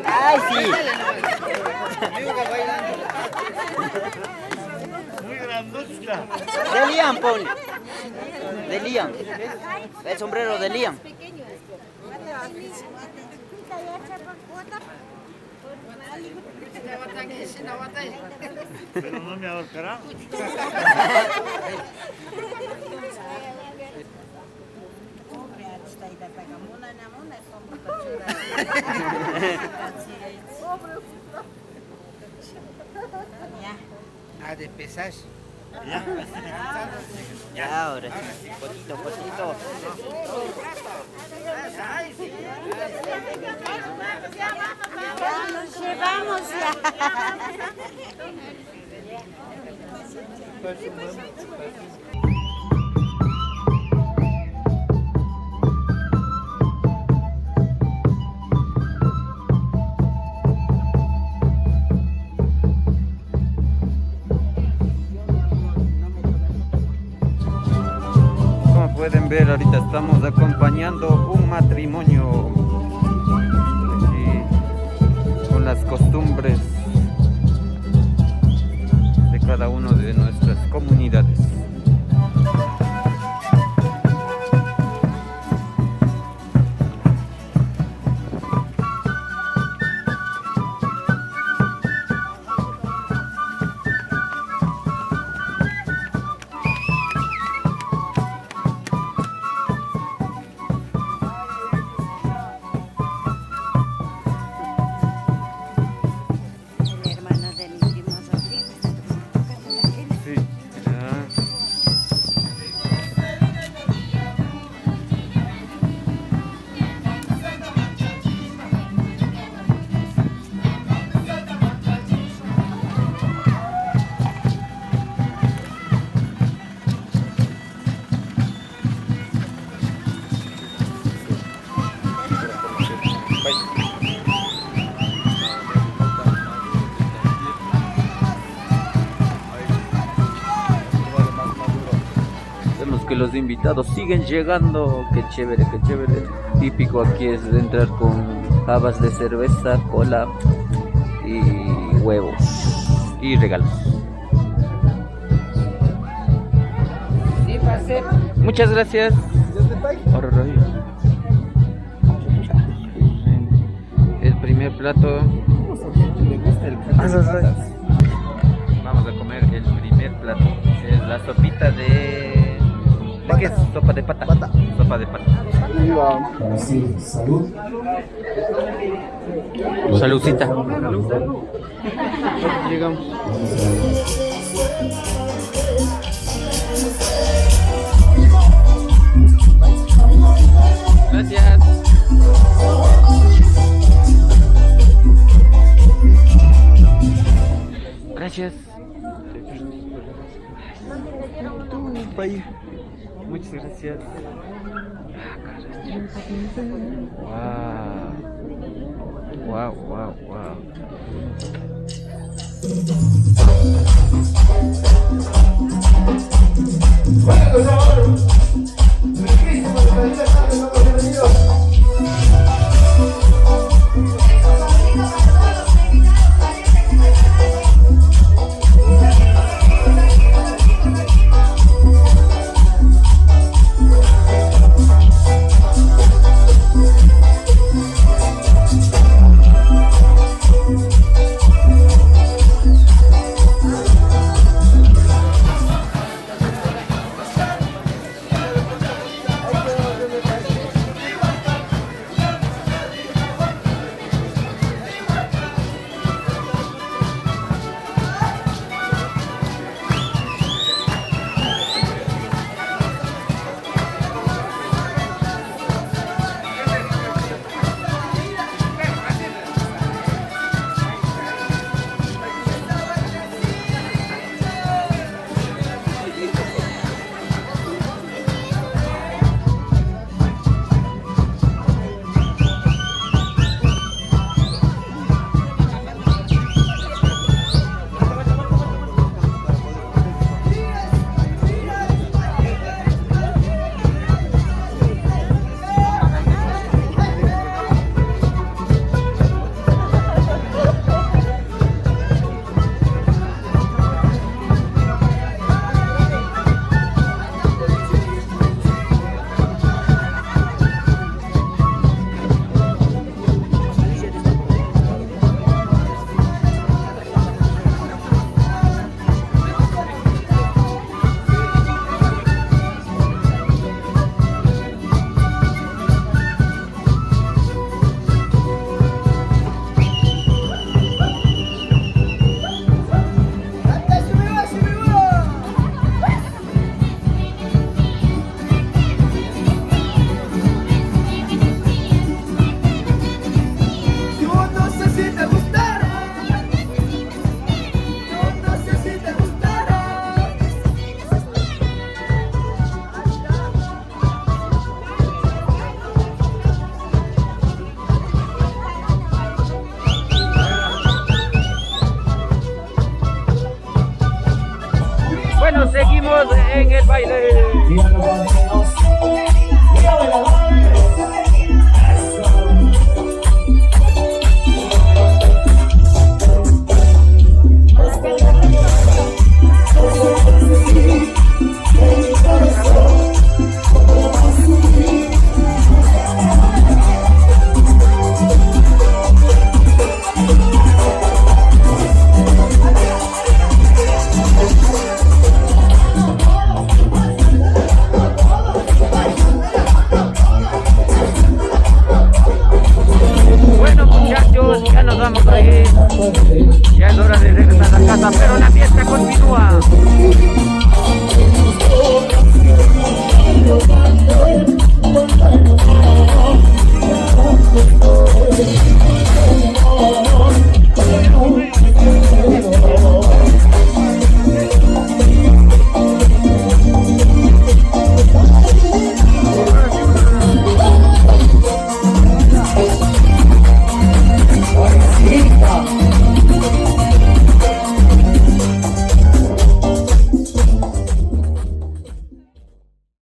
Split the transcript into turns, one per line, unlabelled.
Ay, sí.
Muy grandota.
De Liam, ponle. De Liam. El sombrero de Liam.
Pero no me ahorcará.
Ah, de pesar.
Ya, ahora sí. Potito, potito.
Ya nos llevamos ya.
Como pueden ver, ahorita estamos acompañando un matrimonio aquí, con las costumbres de cada uno de nuestras comunidades. Vemos que los invitados siguen llegando. Qué chévere, qué chévere. Típico aquí es entrar con habas de cerveza, cola y huevos y regalos. Muchas gracias. El primer plato. Vamos a comer el primer plato. Es la sopita de ¿De qué es? Sopa de pata.
Pata.
Sopa de pata.
Ahora sí, salud.
Saludcita.
Llegamos.
Gracias. Gracias. Muchas gracias. Wow. Wow. Bueno, seguimos en el baile.